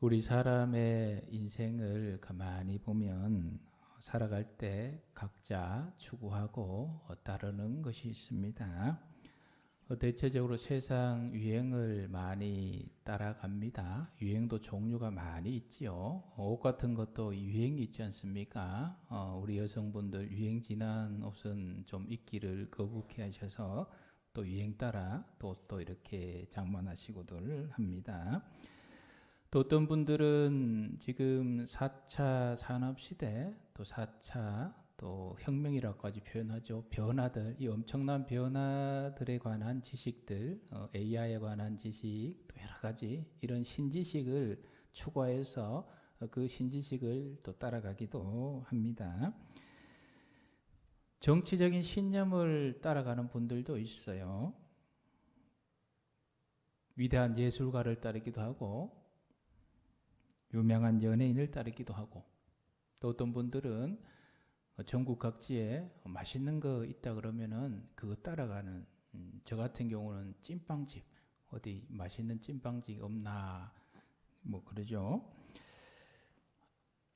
우리 사람의 인생을 가만히 보면 살아갈 때 각자 추구하고 따르는 것이 있습니다. 대체적으로 세상 유행을 많이 따라갑니다. 유행도 종류가 많이 있지요. 옷 같은 것도 유행이 있지 않습니까? 우리 여성분들 유행 지난 옷은 좀 입기를 거북해 하셔서 또 유행 따라 또 이렇게 장만하시고들 합니다. 또 어떤 분들은 지금 4차 산업시대, 또 4차 또 혁명이라고까지 표현하죠. 변화들, 이 엄청난 변화들에 관한 지식들, AI에 관한 지식, 또 여러 가지 이런 신지식을 추구해서 그 신지식을 또 따라가기도 합니다. 정치적인 신념을 따라가는 분들도 있어요. 위대한 예술가를 따르기도 하고 유명한 연예인을 따르기도 하고, 또 어떤 분들은 전국 각지에 맛있는 거 있다 그러면은 그거 따라가는, 저 같은 경우는 찐빵집, 어디 맛있는 찐빵집 없나 뭐 그러죠.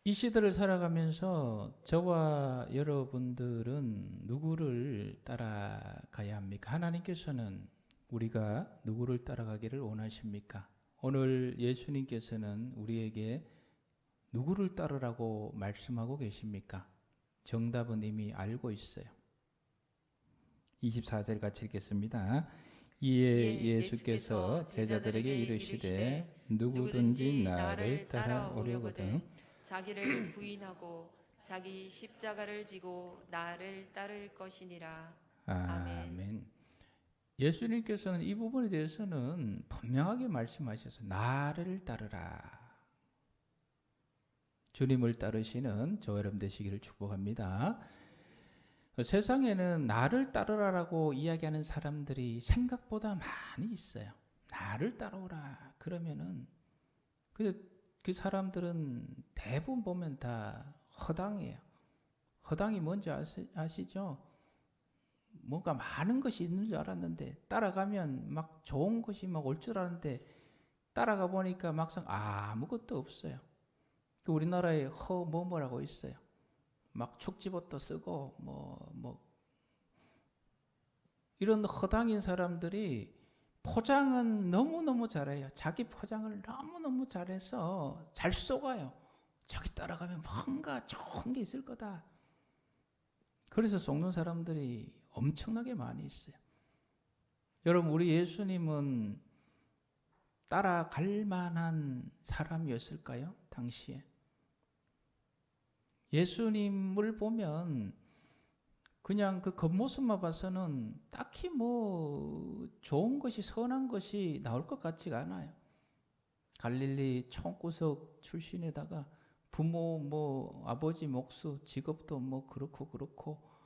이 시대를 살아가면서 저와 여러분들은 누구를 따라가야 합니까? 하나님께서는 우리가 누구를 따라가기를 원하십니까? 오늘 예수님께서는 우리에게 누구를 따르라고 말씀하고 계십니까? 정답은 이미 알고 있어요. 24절 같이 읽겠습니다. 이에 예수께서 제자들에게 이르시되 누구든지 나를 따라오려거든 자기를 부인하고 자기 십자가를 지고 나를 따를 것이니라. 아멘. 예수님께서는 이 부분에 대해서는 분명하게 말씀하셔서 나를 따르라. 주님을 따르시는 저 여러분 되시기를 축복합니다. 세상에는 나를 따르라라고 이야기하는 사람들이 생각보다 많이 있어요. 나를 따라오라 그러면은 그 사람들은 대부분 보면 다 허당이에요. 허당이 뭔지 아시죠? 뭔가 많은 것이 있는 줄 알았는데 따라가면 막 좋은 것이 막 올 줄 알았는데 따라가 보니까 막상 아무것도 없어요. 또 우리나라에 뭐라고 있어요. 막 축지법도 쓰고 뭐 이런 허당인 사람들이 포장은 너무너무 잘해요. 자기 포장을 너무너무 잘해서 잘 속아요. 저기 따라가면 뭔가 좋은 게 있을 거다. 그래서 속는 사람들이 엄청나게 많이 있어요. 여러분, 우리 예수님은 따라갈 만한 사람이었을까요? 당시에. 예수님을 보면 그냥 그 겉모습만 봐서는 딱히 뭐 좋은 것이, 선한 것이 나올 것 같지가 않아요. 갈릴리 총구석 출신에다가 부모 뭐 아버지 목수 직업도 뭐 그렇고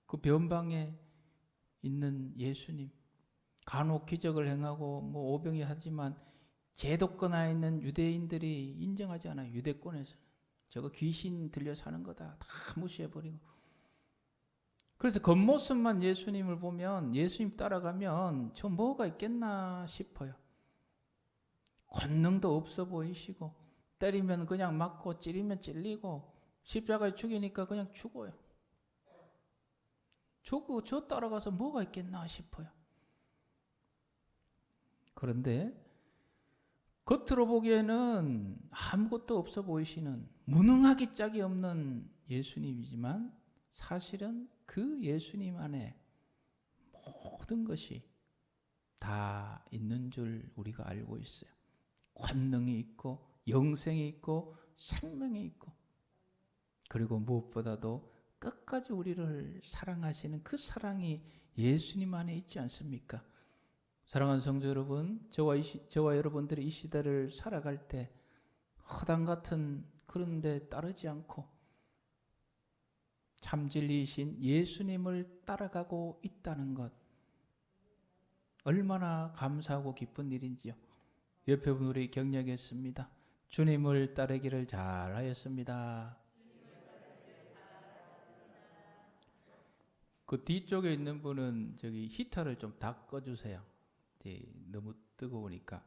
그 변방에 있는 예수님, 간혹 기적을 행하고 뭐 오병이 하지만 제도권 안에 있는 유대인들이 인정하지 않아요. 유대권에서 저거 귀신 들려 사는 거다 다 무시해버리고. 그래서 겉모습만 예수님을 보면, 예수님 따라가면 저 뭐가 있겠나 싶어요. 권능도 없어 보이시고, 때리면 그냥 맞고 찌르면 찔리고, 십자가에 죽이니까 그냥 죽어요. 저 따라가서 뭐가 있겠나 싶어요. 그런데 겉으로 보기에는 아무것도 없어 보이시는 무능하기 짝이 없는 예수님이지만 사실은 그 예수님 안에 모든 것이 다 있는 줄 우리가 알고 있어요. 권능이 있고 영생이 있고 생명이 있고, 그리고 무엇보다도 끝까지 우리를 사랑하시는 그 사랑이 예수님 안에 있지 않습니까? 사랑하는 성도 여러분, 저와 여러분들이 이 시대를 살아갈 때 허당 같은 그런 데 따르지 않고 참 진리이신 예수님을 따라가고 있다는 것, 얼마나 감사하고 기쁜 일인지요. 옆에 분들이 격려하겠습니다. 주님을 따르기를 잘하였습니다. 그 뒤쪽에 있는 분은 저기 히터를 좀 다 꺼주세요. 너무 뜨거우니까.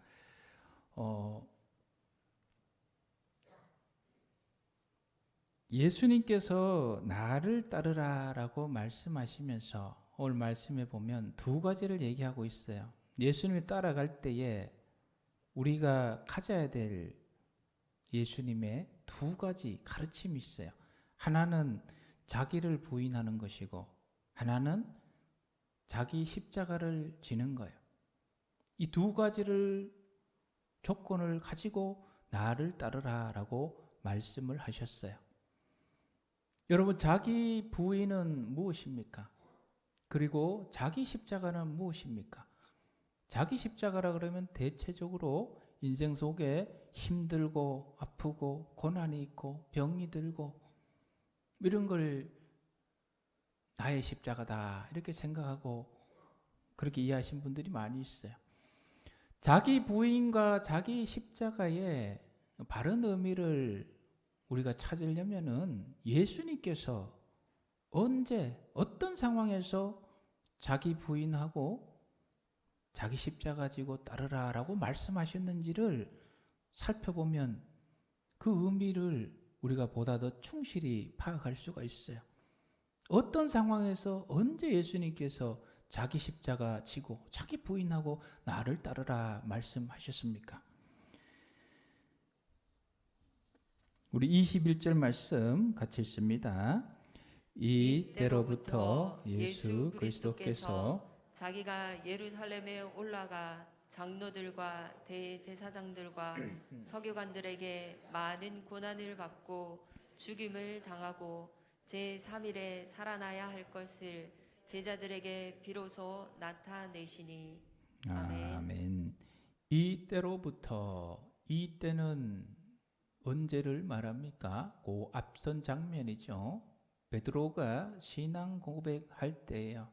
예수님께서 나를 따르라라고 말씀하시면서 오늘 말씀에 보면 두 가지를 얘기하고 있어요. 예수님을 따라갈 때에 우리가 가져야 될 예수님의 두 가지 가르침이 있어요. 하나는 자기를 부인하는 것이고 하나는 자기 십자가를 지는 거예요. 이 두 가지를 조건을 가지고 나를 따르라라고 말씀을 하셨어요. 여러분, 자기 부인은 무엇입니까? 그리고 자기 십자가는 무엇입니까? 자기 십자가라 그러면 대체적으로 인생 속에 힘들고 아프고 고난이 있고 병이 들고 이런 걸 나의 십자가다 이렇게 생각하고 그렇게 이해하신 분들이 많이 있어요. 자기 부인과 자기 십자가의 바른 의미를 우리가 찾으려면은 예수님께서 언제 어떤 상황에서 자기 부인하고 자기 십자가 지고 따르라라고 말씀하셨는지를 살펴보면 그 의미를 우리가 보다 더 충실히 파악할 수가 있어요. 어떤 상황에서 언제 예수님께서 자기 십자가 지고 자기 부인하고 나를 따르라 말씀하셨습니까? 우리 21절 말씀 같이 읽습니다. 이때로부터 예수 그리스도께서 자기가 예루살렘에 올라가 장로들과 대제사장들과 서기관들에게 많은 고난을 받고 죽임을 당하고 제3일에 살아나야 할 것을 제자들에게 비로소 나타내시니. 아멘. 아멘. 이때로부터, 이때는 언제를 말합니까? 그 앞선 장면이죠. 베드로가 신앙 고백할 때예요.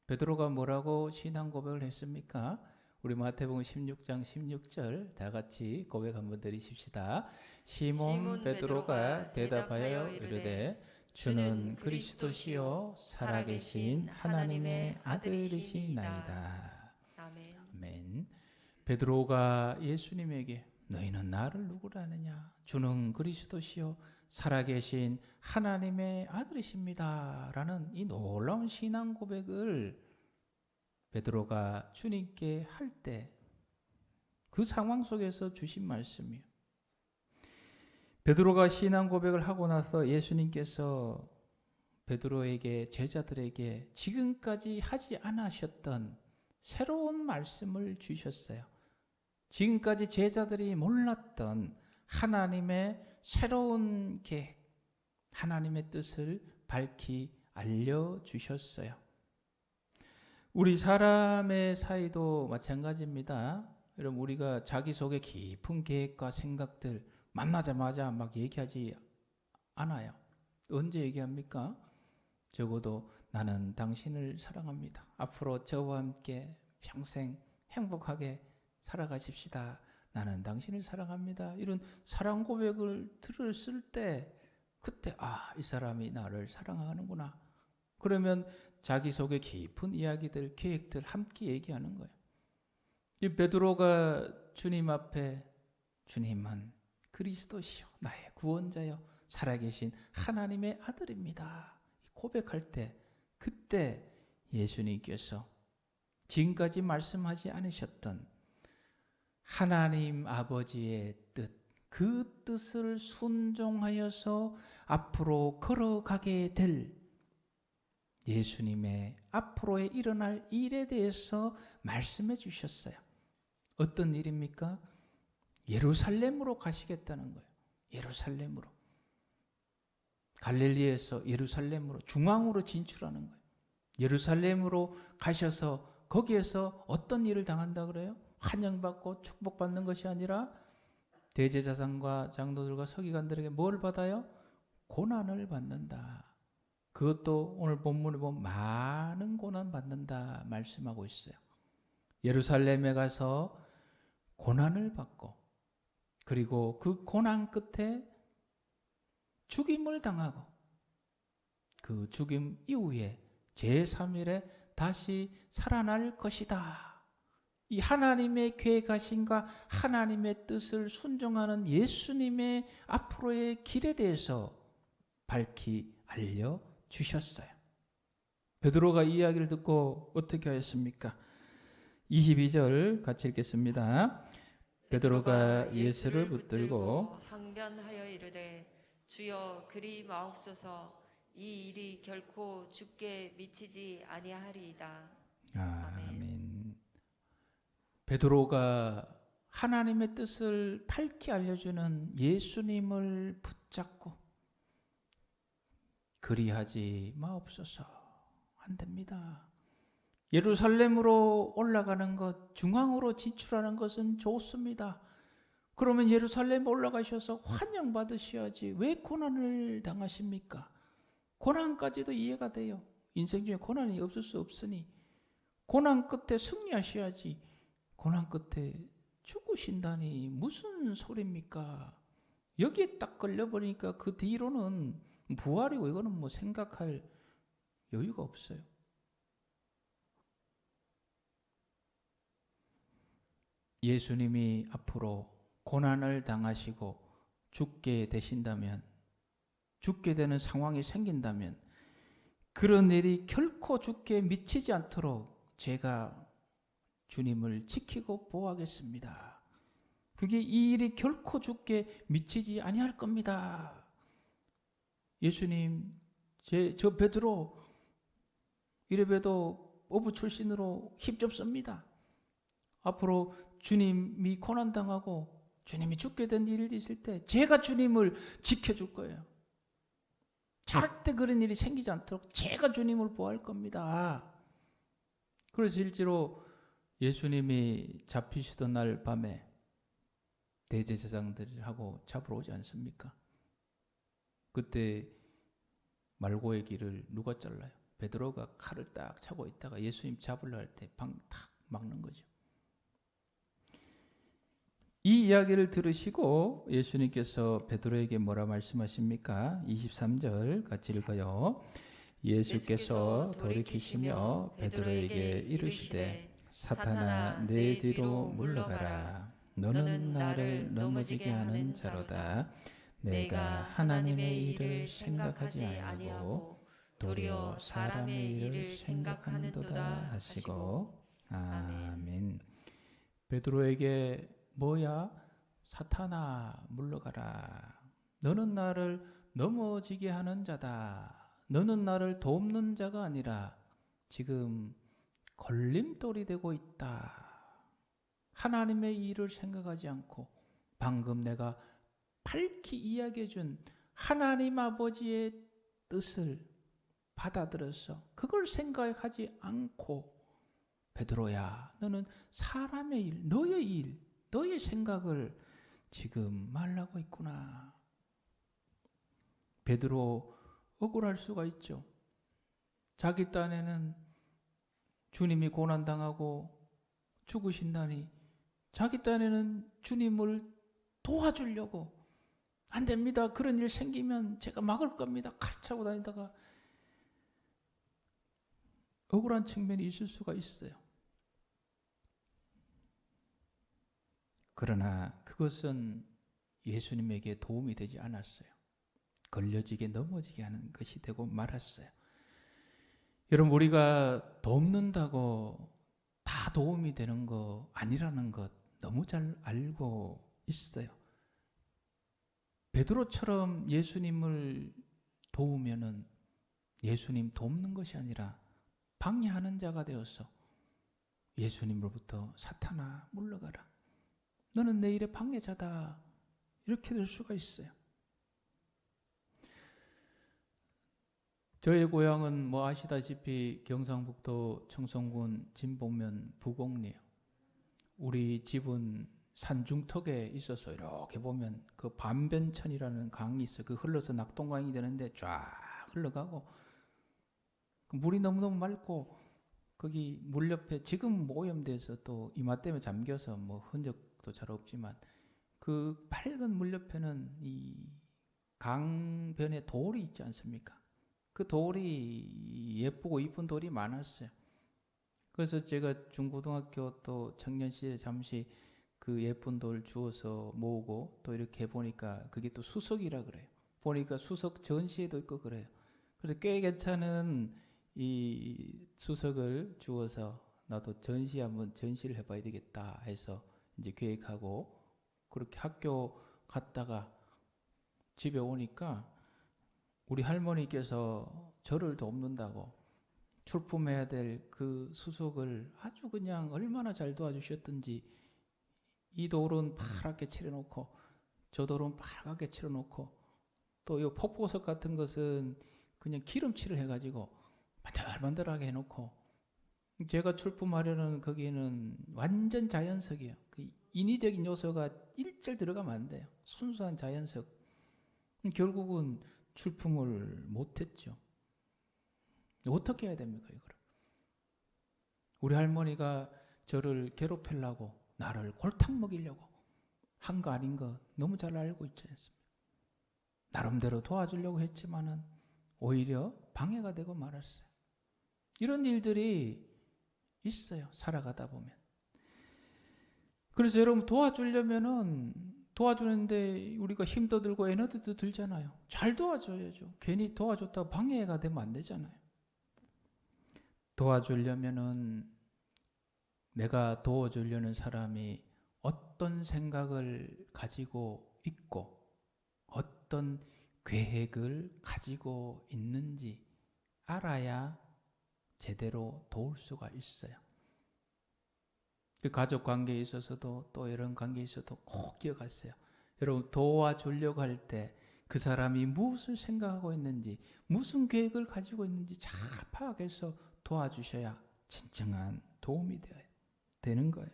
베드로가 뭐라고 신앙 고백을 했습니까? 우리 마태복음 16장 16절 다 같이 고백 한번 드리십시다. 시몬 베드로가 대답하여 이르되 주는 그리스도시요 살아계신 하나님의 아들이시나이다. 아멘. 아멘. 베드로가 예수님에게 너희는 나를 누구라 하느냐? 주는 그리스도시요 살아계신 하나님의 아들이십니다. 라는 이 놀라운 신앙 고백을 베드로가 주님께 할 때 그 상황 속에서 주신 말씀이에요. 베드로가 신앙 고백을 하고 나서 예수님께서 베드로에게 제자들에게 지금까지 하지 않으셨던 새로운 말씀을 주셨어요. 지금까지 제자들이 몰랐던 하나님의 새로운 계획, 하나님의 뜻을 밝히 알려주셨어요. 우리 사람의 사이도 마찬가지입니다. 여러분, 우리가 자기 속에 깊은 계획과 생각들 만나자마자 막 얘기하지 않아요. 언제 얘기합니까? 적어도 나는 당신을 사랑합니다. 앞으로 저와 함께 평생 행복하게 살아가십시다. 나는 당신을 사랑합니다. 이런 사랑 고백을 들었을 때 그때 이 사람이 나를 사랑하는구나. 그러면 자기 속에 깊은 이야기들, 계획들 함께 얘기하는 거예요. 이 베드로가 주님 앞에 주님은 그리스도시요 나의 구원자요 살아계신 하나님의 아들입니다. 고백할 때 그때 예수님께서 지금까지 말씀하지 않으셨던 하나님 아버지의 뜻, 그 뜻을 순종하여서 앞으로 걸어가게 될 예수님의 앞으로의 일어날 일에 대해서 말씀해 주셨어요. 어떤 일입니까? 예루살렘으로 가시겠다는 거예요. 예루살렘으로. 갈릴리에서 예루살렘으로 중앙으로 진출하는 거예요. 예루살렘으로 가셔서 거기에서 어떤 일을 당한다 그래요? 환영받고 축복받는 것이 아니라 대제사장과 장로들과 서기관들에게 뭘 받아요? 고난을 받는다. 그것도 오늘 본문에 보면 많은 고난 받는다 말씀하고 있어요. 예루살렘에 가서 고난을 받고 그리고 그 고난 끝에 죽임을 당하고 그 죽임 이후에 제3일에 다시 살아날 것이다. 이 하나님의 계획하심과 하나님의 뜻을 순종하는 예수님의 앞으로의 길에 대해서 밝히 알려주셨어요. 베드로가 이 이야기를 듣고 어떻게 하였습니까? 22절 같이 읽겠습니다. 베드로가 예수를 붙들고 항변하여 이르되 주여 그리 마옵소서 이 일이 결코 주께 미치지 아니하리이다. 아멘. 베드로가 하나님의 뜻을 밝히 알려주는 예수님을 붙잡고 그리하지 마옵소서. 안 됩니다. 예루살렘으로 올라가는 것, 중앙으로 진출하는 것은 좋습니다. 그러면 예루살렘 올라가셔서 환영받으셔야지 왜 고난을 당하십니까? 고난까지도 이해가 돼요. 인생 중에 고난이 없을 수 없으니 고난 끝에 승리하셔야지 고난 끝에 죽으신다니 무슨 소리입니까? 여기에 딱 걸려버리니까 그 뒤로는 부활이고 이거는 뭐 생각할 여유가 없어요. 예수님이 앞으로 고난을 당하시고 죽게 되신다면, 죽게 되는 상황이 생긴다면 그런 일이 결코 죽게 미치지 않도록 제가 주님을 지키고 보호하겠습니다. 그게 이 일이 결코 죽게 미치지 아니할 겁니다. 예수님, 저 베드로 이래봬도 어부 출신으로 힘겹습니다. 앞으로 주님이 고난당하고 주님이 죽게 된 일이 있을 때 제가 주님을 지켜줄 거예요. 절대 그런 일이 생기지 않도록 제가 주님을 보호할 겁니다. 그래서 실제로 예수님이 잡히시던 날 밤에 대제사장들하고 잡으러 오지 않습니까? 그때 말고의 길을 누가 잘라요? 베드로가 칼을 딱 차고 있다가 예수님 잡으려 할 때 방 탁 막는 거죠. 이 이야기를 들으시고 예수님께서 베드로에게 뭐라 말씀하십니까? 23절 같이 읽어요. 예수께서 돌이키시며 베드로에게 이르시되 사탄아 내 뒤로 물러가라. 너는 나를 넘어지게 하는 자로다. 내가 하나님의 일을 생각하지 아니하고 도리어 사람의 일을 생각하는도다 하시고. 아멘. 베드로에게 뭐야? 사탄아 물러가라. 너는 나를 넘어지게 하는 자다. 너는 나를 돕는 자가 아니라 지금 걸림돌이 되고 있다. 하나님의 일을 생각하지 않고 방금 내가 밝히 이야기해 준 하나님 아버지의 뜻을 받아들여서 그걸 생각하지 않고 베드로야, 너는 사람의 일, 너의 생각을 지금 말하고 있구나. 베드로 억울할 수가 있죠. 자기 딴에는 주님이 고난당하고 죽으신다니 자기 딴에는 주님을 도와주려고 안 됩니다. 그런 일 생기면 제가 막을 겁니다. 칼 차고 다니다가 억울한 측면이 있을 수가 있어요. 그러나 그것은 예수님에게 도움이 되지 않았어요. 걸려지게 넘어지게 하는 것이 되고 말았어요. 여러분, 우리가 돕는다고 다 도움이 되는 거 아니라는 것 너무 잘 알고 있어요. 베드로처럼 예수님을 도우면은 예수님 돕는 것이 아니라 방해하는 자가 되어서 예수님으로부터 사탄아 물러가라. 너는 내 일의 방해자다. 이렇게 될 수가 있어요. 저의 고향은 뭐 아시다시피 경상북도 청송군 진봉면 부곡리예요. 우리 집은 산중턱에 있어서 이렇게 보면 그 반변천이라는 강이 있어요. 그 흘러서 낙동강이 되는데 쫙 흘러가고 그 물이 너무너무 맑고 거기 물 옆에 지금 오염돼서 또 이마 때문에 잠겨서 뭐 흔적도 잘 없지만 그 밝은 물 옆에는 이 강변에 돌이 있지 않습니까? 그 돌이 예쁘고 이쁜 돌이 많았어요. 그래서 제가 중고등학교 또 청년 시절에 잠시 그 예쁜 돌 주워서 모으고 또 이렇게 해보니까 그게 또 수석이라 그래요. 보니까 수석 전시회도 있고 그래요. 그래서 꽤 괜찮은 이 수석을 주어서 나도 한번 전시를 해봐야 되겠다 해서 이제 계획하고 그렇게 학교 갔다가 집에 오니까 우리 할머니께서 저를 돕는다고 출품해야 될 그 수석을 아주 그냥 얼마나 잘 도와주셨던지 이 돌은 파랗게 칠해놓고 저 돌은 빨갛게 칠해놓고 또 이 폭보석 같은 것은 그냥 기름칠을 해가지고 반들반들하게 해놓고 제가 출품하려는 거기에는 완전 자연석이에요. 그 인위적인 요소가 일절 들어가면 안 돼요. 순수한 자연석. 결국은 출품을 못했죠. 어떻게 해야 됩니까 이거를? 우리 할머니가 저를 괴롭히려고 나를 골탕 먹이려고 한 거 아닌 거 너무 잘 알고 있지 않습니까? 나름대로 도와주려고 했지만은 오히려 방해가 되고 말았어요. 이런 일들이 있어요. 살아가다 보면. 그래서 여러분 도와주는데 우리가 힘도 들고 에너지도 들잖아요. 잘 도와줘야죠. 괜히 도와줬다고 방해가 되면 안 되잖아요. 도와주려면은 내가 도와주려는 사람이 어떤 생각을 가지고 있고 어떤 계획을 가지고 있는지 알아야 제대로 도울 수가 있어요. 그 가족 관계에 있어서도 또 이런 관계에 있어도 꼭 기억하세요. 여러분 도와주려고 할 때 그 사람이 무엇을 생각하고 있는지 무슨 계획을 가지고 있는지 잘 파악해서 도와주셔야 진정한 도움이 되는 거예요.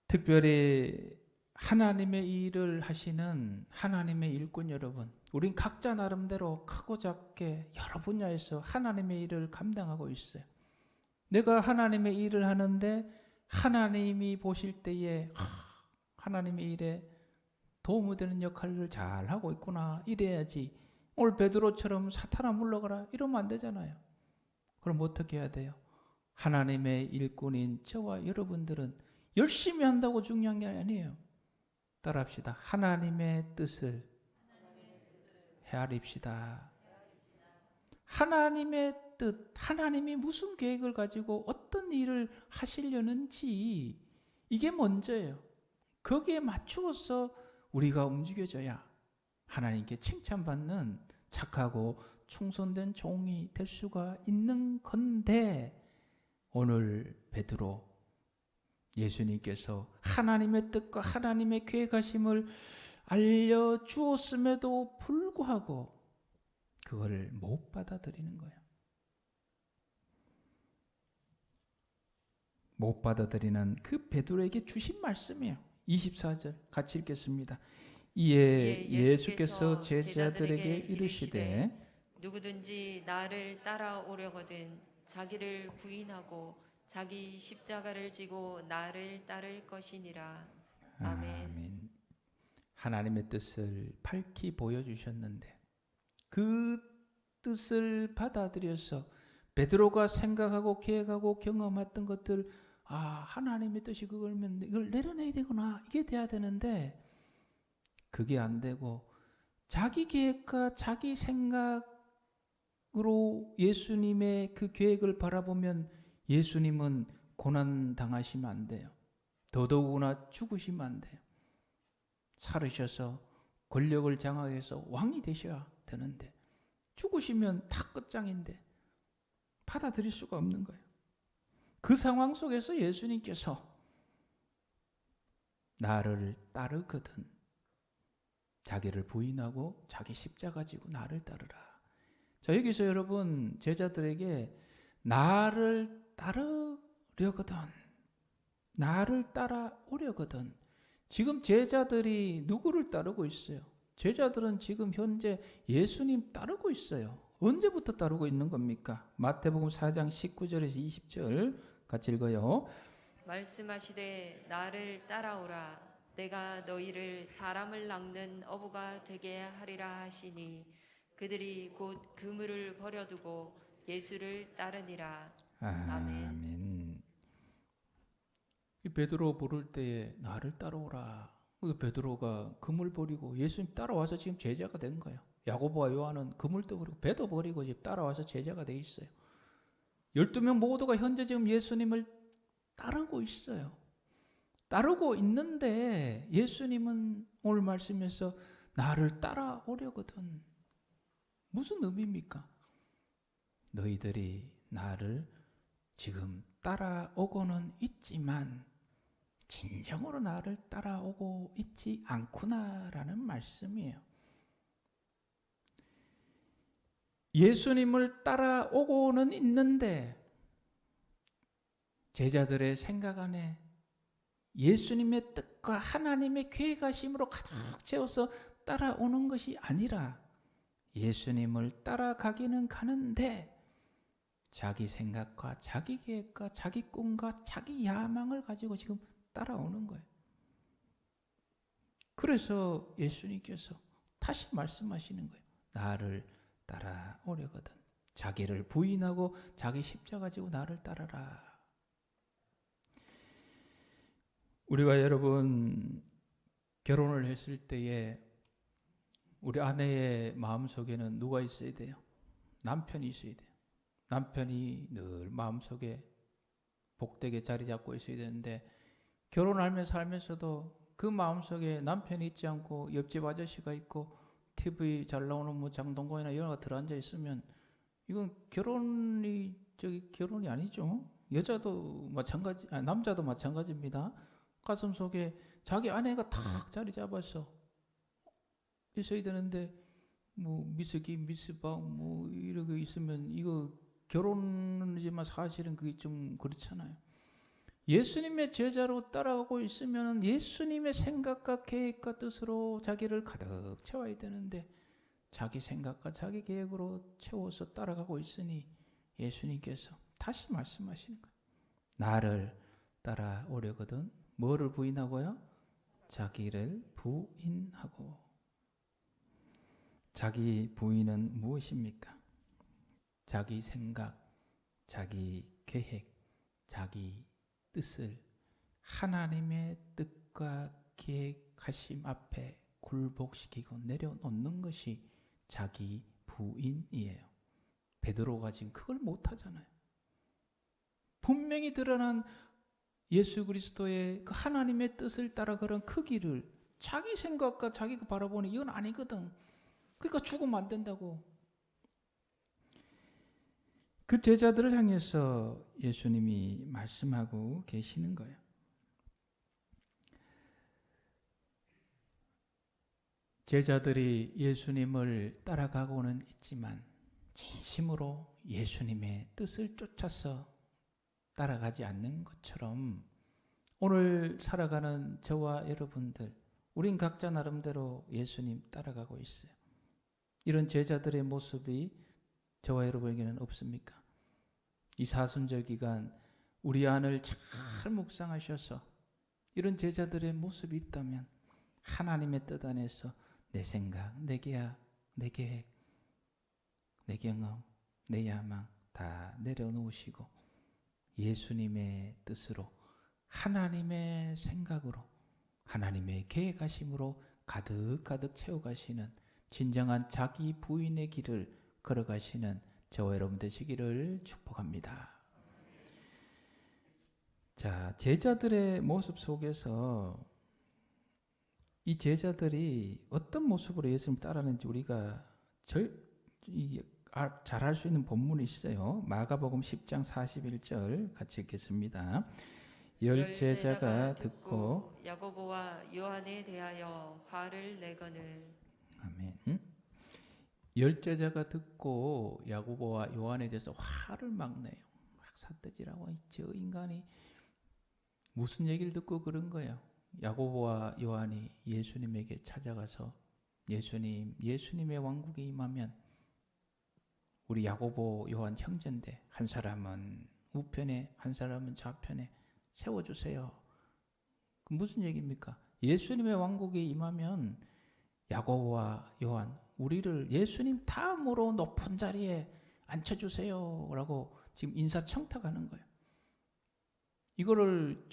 특별히 하나님의 일을 하시는 하나님의 일꾼 여러분, 우린 각자 나름대로 크고 작게 여러 분야에서 하나님의 일을 감당하고 있어요. 내가 하나님의 일을 하는데 하나님이 보실 때에 하나님의 일에 도움이 되는 역할을 잘 하고 있구나 이래야지. 오늘 베드로처럼 사탄아 물러가라 이러면 안 되잖아요. 그럼 어떻게 해야 돼요? 하나님의 일꾼인 저와 여러분들은 열심히 한다고 중요한 게 아니에요. 따라합시다. 하나님의 뜻을 헤아립시다. 하나님의 뜻, 하나님이 무슨 계획을 가지고 어떤 일을 하시려는지 이게 먼저예요. 거기에 맞추어서 우리가 움직여져야 하나님께 칭찬받는 착하고 충성된 종이 될 수가 있는 건데 오늘 베드로 예수님께서 하나님의 뜻과 하나님의 계획하심을 알려주었음에도 불구하고 그걸 못 받아들이는 거예요. 못 받아들이는 그 베드로에게 주신 말씀이에요. 24절 같이 읽겠습니다. 이에 예수께서 제자들에게 이르시되 누구든지 나를 따라오려거든 자기를 부인하고 자기 십자가를 지고 나를 따를 것이니라. 아멘. 하나님의 뜻을 밝히 보여주셨는데 그 뜻을 받아들여서 베드로가 생각하고 계획하고 경험했던 것들 하나님의 뜻이 그거면 이걸 내려내야 되구나 이게 돼야 되는데 그게 안 되고 자기 계획과 자기 생각으로 예수님의 그 계획을 바라보면 예수님은 고난 당하시면 안 돼요. 더더구나 죽으시면 안 돼요. 살으셔서 권력을 장악해서 왕이 되셔야 되는데 죽으시면 다 끝장인데 받아들일 수가 없는 거예요. 그 상황 속에서 예수님께서 나를 따르거든 자기를 부인하고 자기 십자가 지고 나를 따르라. 자, 여기서 여러분 제자들에게 나를 따르려거든 나를 따라오려거든. 지금 제자들이 누구를 따르고 있어요? 제자들은 지금 현재 예수님 따르고 있어요. 언제부터 따르고 있는 겁니까? 마태복음 4장 19절에서 20절 같이 읽어요. 말씀하시되 나를 따라오라. 내가 너희를 사람을 낚는 어부가 되게 하리라 하시니 그들이 곧 그물을 버려두고 예수를 따르니라. 아멘. 이 베드로 부를 때에 나를 따라오라 베드로가 금을 버리고 예수님 따라와서 지금 제자가 된 거예요. 야고보와 요한은 금을도 버리고 배도 버리고 지금 따라와서 제자가 돼 있어요. 12명 모두가 현재 지금 예수님을 따르고 있어요. 따르고 있는데 예수님은 오늘 말씀에서 나를 따라오려거든. 무슨 의미입니까? 너희들이 나를 지금 따라오고는 있지만 진정으로 나를 따라오고 있지 않구나라는 말씀이에요. 예수님을 따라오고는 있는데 제자들의 생각 안에 예수님의 뜻과 하나님의 계획하심으로 가득 채워서 따라오는 것이 아니라 예수님을 따라가기는 가는데 자기 생각과 자기 계획과 자기 꿈과 자기 야망을 가지고 지금 따라오는 거예요. 그래서 예수님께서 다시 말씀하시는 거예요. 나를 따라오려거든. 자기를 부인하고 자기 십자가 지고 나를 따라라. 우리가 여러분 결혼을 했을 때에 우리 아내의 마음속에는 누가 있어야 돼요? 남편이 있어야 돼요. 남편이 늘 마음속에 복되게 자리 잡고 있어야 되는데 결혼하면서 살면서도 그 마음속에 남편이 있지 않고 옆집 아저씨가 있고 TV 잘 나오는 뭐 장동건이나 이런 거 들어앉아 있으면 이건 결혼이 아니죠. 여자도 마찬가지, 남자도 마찬가지입니다. 가슴 속에 자기 아내가 탁 자리 잡아서 있어야 되는데 뭐 미스기 미스박 뭐 이러고 있으면 이거 결혼이지만 사실은 그게 좀 그렇잖아요. 예수님의 제자로 따라가고 있으면 예수님의 생각과 계획과 뜻으로 자기를 가득 채워야 되는데 자기 생각과 자기 계획으로 채워서 따라가고 있으니 예수님께서 다시 말씀하시는 거예요. 나를 따라오려거든. 뭐를 부인하고요? 자기를 부인하고. 자기 부인은 무엇입니까? 자기 생각, 자기 계획, 자기 뜻을 하나님의 뜻과 계획하심 앞에 굴복시키고 내려놓는 것이 자기 부인이에요. 베드로가 지금 그걸 못하잖아요. 분명히 드러난 예수 그리스도의 그 하나님의 뜻을 따라 그런 그 길을 자기 생각과 자기가 바라보니 이건 아니거든. 그러니까 죽으면 안 된다고. 그 제자들을 향해서 예수님이 말씀하고 계시는 거예요. 제자들이 예수님을 따라가고는 있지만 진심으로 예수님의 뜻을 쫓아서 따라가지 않는 것처럼 오늘 살아가는 저와 여러분들, 우린 각자 나름대로 예수님 따라가고 있어요. 이런 제자들의 모습이 저와 여러분에게는 없습니까? 이 사순절 기간 우리 안을 잘 묵상하셔서 이런 제자들의 모습이 있다면 하나님의 뜻 안에서 내 생각, 내 계약, 내 계획, 내 경험, 내 야망 다 내려놓으시고 예수님의 뜻으로 하나님의 생각으로 하나님의 계획하심으로 가득가득 채워가시는 진정한 자기 부인의 길을 걸어가시는 저와 여러분 되시기를 축복합니다. 자, 제자들의 모습 속에서 이 제자들이 어떤 모습으로 예수님을 따르는지 우리가 잘 알 수 있는 본문이 있어요. 마가복음 10장 41절 같이 읽겠습니다. 열 제자가 듣고 야고보와 요한에 대하여 화를 내거늘. 아멘. 열 제자가 듣고 야고보와 요한에 대해서 화를 막 내요. 막 삿대질하고 저 인간이 무슨 얘기를 듣고 그런 거예요. 야고보와 요한이 예수님에게 찾아가서 예수님의 왕국에 임하면 우리 야고보 요한 형제인데 한 사람은 우편에 한 사람은 좌편에 세워주세요. 그 무슨 얘기입니까? 예수님의 왕국에 임하면 야고보와 요한 우리를 예수님 다음으로 높은 자리에 앉혀주세요 라고 지금 인사청탁하는 거예요. 이거를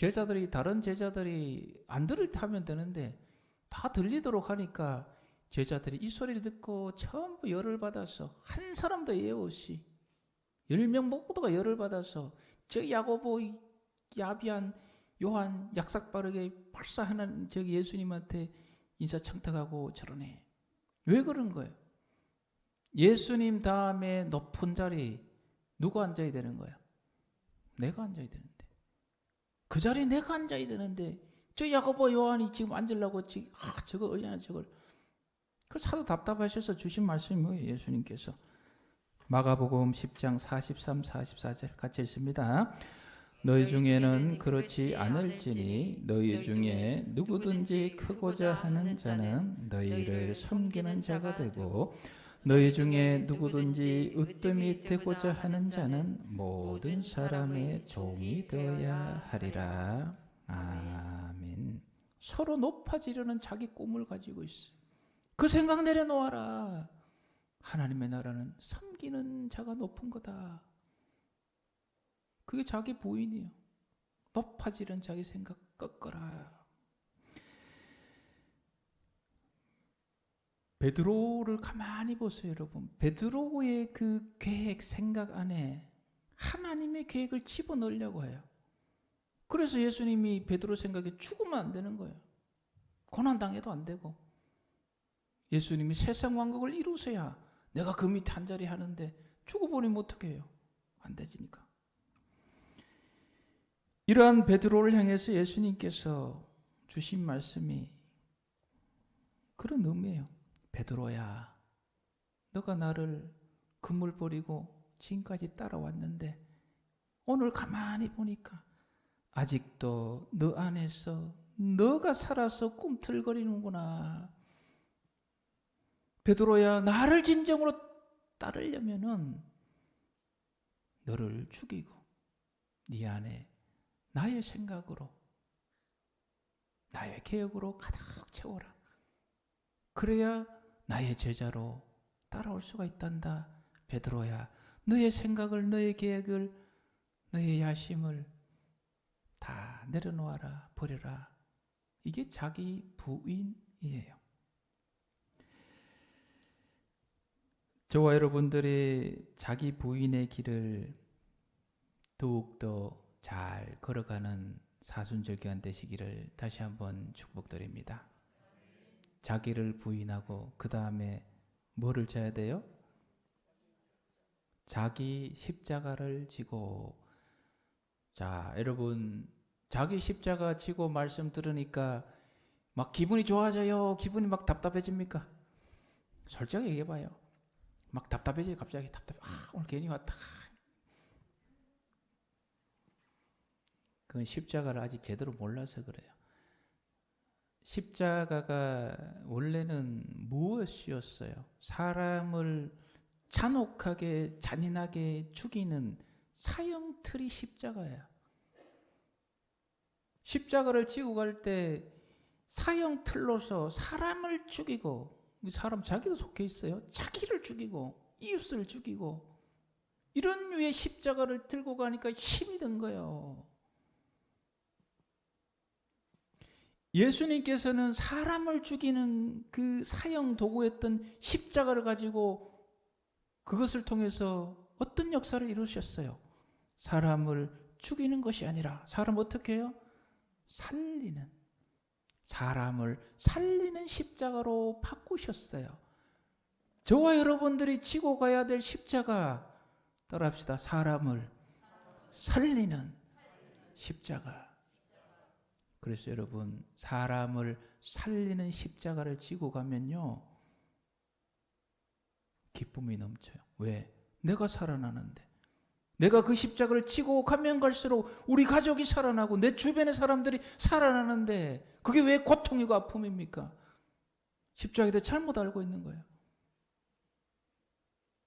다른 제자들이 안 들을 때 하면 되는데 다 들리도록 하니까 제자들이 이 소리를 듣고 전부 열을 받아서 한 사람도 예외 없이 10명 모두가 열을 받아서 저 야고보, 야비한, 요한 약삭빠르게 발사하는 저기 예수님한테 인사청탁하고 저러네. 왜 그런 거예요? 예수님 다음에 높은 자리 누가 앉아야 되는 거야? 내가 앉아야 되는데. 그 자리에 내가 앉아야 되는데 저 야고보 요한이 지금 앉으려고 지금 저거 얼마나 저걸. 그 사도 답답하셔서 주신 말씀이 뭐예요? 예수님께서 마가복음 10장 43, 44절 같이 읽습니다. 너희 중에는 그렇지 않을지니 너희 중에 누구든지 크고자 하는 자는 너희를 섬기는 자가 되고 너희 중에 누구든지 으뜸이 되고자 하는 자는 모든 사람의 종이 되어야 하리라. 아멘. 서로 높아지려는 자기 꿈을 가지고 있어요. 그 생각 내려놓아라. 하나님의 나라는 섬기는 자가 높은 거다. 그게 자기 부인이에요. 높아지는 자기 생각 꺾어라. 베드로를 가만히 보세요, 여러분. 베드로의 그 계획, 생각 안에 하나님의 계획을 집어넣으려고 해요. 그래서 예수님이 베드로 생각에 죽으면 안 되는 거예요. 고난당해도 안 되고. 예수님이 세상 왕국을 이루셔야 내가 그 밑에 한 자리 하는데 죽어버리면 어떻게 해요? 안 되지니까. 이러한 베드로를 향해서 예수님께서 주신 말씀이 그런 의미예요. 베드로야, 너가 나를 그물 버리고 지금까지 따라왔는데 오늘 가만히 보니까 아직도 너 안에서 너가 살아서 꿈틀거리는구나. 베드로야, 나를 진정으로 따르려면은 너를 죽이고 네 안에 나의 생각으로 나의 계획으로 가득 채워라. 그래야 나의 제자로 따라올 수가 있단다. 베드로야, 너의 생각을, 너의 계획을, 너의 야심을 다 내려놓아라, 버려라. 이게 자기 부인이에요. 저와 여러분들이 자기 부인의 길을 더욱더 잘 걸어가는 사순절기간 되시기를 다시 한번 축복드립니다. 자기를 부인하고 그 다음에 뭐를 져야 돼요? 자기 십자가를 지고. 자, 여러분, 자기 십자가 지고 말씀 들으니까 막 기분이 좋아져요? 기분이 막 답답해집니까? 솔직하게 얘기해봐요. 막 답답해져요. 갑자기 답답해. 오늘 괜히 왔다. 그건 십자가를 아직 제대로 몰라서 그래요. 십자가가 원래는 무엇이었어요? 사람을 잔혹하게 잔인하게 죽이는 사형틀이 십자가예요. 십자가를 지고 갈 때 사형틀로서 사람을 죽이고, 사람 자기도 속해 있어요. 자기를 죽이고 이웃을 죽이고 이런 류의 십자가를 들고 가니까 힘이 든 거예요. 예수님께서는 사람을 죽이는 그 사형 도구였던 십자가를 가지고 그것을 통해서 어떤 역사를 이루셨어요? 사람을 죽이는 것이 아니라 사람을 어떻게 해요? 살리는, 사람을 살리는 십자가로 바꾸셨어요. 저와 여러분들이 지고 가야 될 십자가 따라합시다. 사람을 살리는 십자가. 그래서 여러분, 사람을 살리는 십자가를 지고 가면요 기쁨이 넘쳐요. 왜? 내가 살아나는데, 내가 그 십자가를 지고 가면 갈수록 우리 가족이 살아나고 내 주변의 사람들이 살아나는데 그게 왜 고통이고 아픔입니까? 십자가에 대해 잘못 알고 있는 거예요.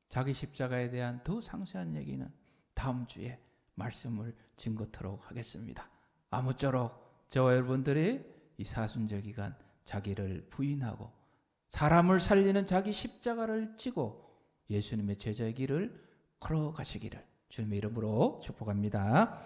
자기 십자가에 대한 더 상세한 얘기는 다음 주에 말씀을 증거토록 하겠습니다. 아무쪼록 저와 여러분들이 이 사순절 기간 자기를 부인하고 사람을 살리는 자기 십자가를 지고 예수님의 제자의 길을 걸어가시기를 주님의 이름으로 축복합니다.